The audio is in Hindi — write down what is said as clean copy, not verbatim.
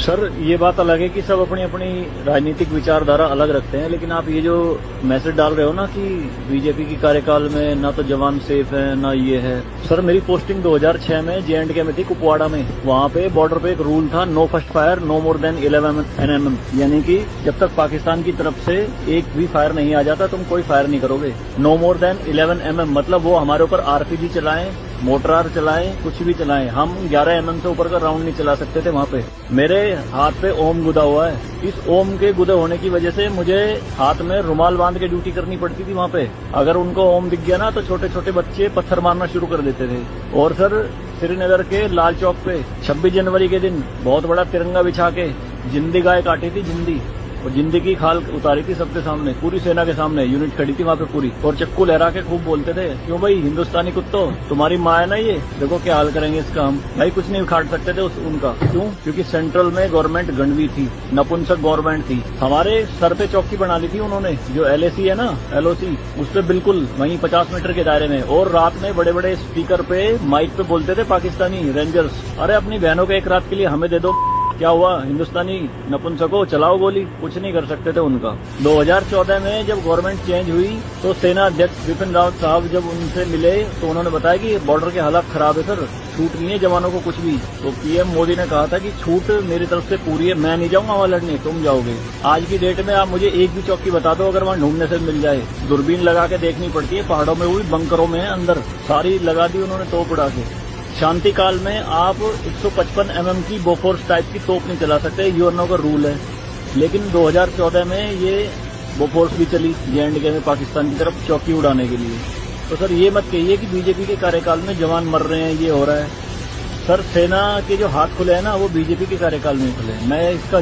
सर ये बात अलग है कि सब अपनी अपनी राजनीतिक विचारधारा अलग रखते हैं, लेकिन आप ये जो मैसेज डाल रहे हो ना कि बीजेपी की कार्यकाल में ना तो जवान सेफ है ना ये है। सर मेरी पोस्टिंग 2006 में J&K में थी, कुपवाड़ा में। वहाँ पे बॉर्डर पे एक रूल था, no first fire no more than 11 NM, यानी कि जब तक पाकिस्तान की तरफ से एक भी फायर नहीं आ जाता तुम कोई फायर नहीं करोगे। नो मोर देन 11 MM मतलब वो हमारे ऊपर RPG चलाएं, मोटरार चलाएं, कुछ भी चलाएं, हम 11 MM से ऊपर का राउंड नहीं चला सकते थे वहाँ पे। मेरे हाथ पे ओम गुदा हुआ है। इस ओम के गुदे होने की वजह से मुझे हाथ में रुमाल बांध के ड्यूटी करनी पड़ती थी वहाँ पे। अगर उनको ओम दिख गया ना तो छोटे छोटे बच्चे पत्थर मारना शुरू कर देते थे। और सर श्रीनगर के लाल चौक पे 26 जनवरी के दिन बहुत बड़ा तिरंगा बिछा के जिंदी गाय काटी थी, जिंदी, और जिंदी की खाल उतारी थी सबके सामने, पूरी सेना के सामने। यूनिट खड़ी थी वहाँ पे पूरी, और चक्कू लहरा के खूब बोलते थे, क्यों भाई हिंदुस्तानी कुत्तों, तुम्हारी माँ है ना ये, देखो क्या हाल करेंगे इसका हम। भाई कुछ नहीं उखाड़ सकते थे उनका। क्यों? क्योंकि सेंट्रल में गवर्नमेंट गंडवी थी, नपुंसक गवर्नमेंट थी। हमारे सर पे चौकी बना ली थी उन्होंने, जो LAC है ना, LOC, उस पे बिल्कुल वहीं 50 मीटर के दायरे में। और रात में बड़े बड़े स्पीकर पे माइक पे बोलते थे पाकिस्तानी रेंजर्स, अरे अपनी बहनों को एक रात के लिए हमें दे दो। क्या हुआ? हिंदुस्तानी नपुंसको चलाओ गोली, कुछ नहीं कर सकते थे उनका। 2014 में जब गवर्नमेंट चेंज हुई तो सेना अध्यक्ष बिपिन रावत साहब जब उनसे मिले तो उन्होंने बताया कि बॉर्डर के हालात खराब है सर, छूट नहीं है जवानों को कुछ भी। तो PM मोदी ने कहा था कि छूट मेरी तरफ से पूरी है, मैं नहीं जाऊंगा वहां लड़ने, तुम जाओगे। आज की डेट में आप मुझे एक भी चौकी बता दो अगर वहां ढूंढने से मिल जाए। दूरबीन लगा के देखनी पड़ती है, पहाड़ों में हुई, बंकरों में है, अंदर सारी लगा दी उन्होंने तोप उड़ा के। शांति काल में आप 155 MM की बोफोर्स टाइप की तोप नहीं चला सकते, यूएनओ का रूल है। लेकिन 2014 में ये बोफोर्स भी चली J&K में पाकिस्तान की तरफ चौकी उड़ाने के लिए। तो सर ये मत कहिए कि बीजेपी के कार्यकाल में जवान मर रहे हैं, ये हो रहा है। सर सेना के जो हाथ खुले हैं ना वो बीजेपी के कार्यकाल में खुले हैं। मैं इसका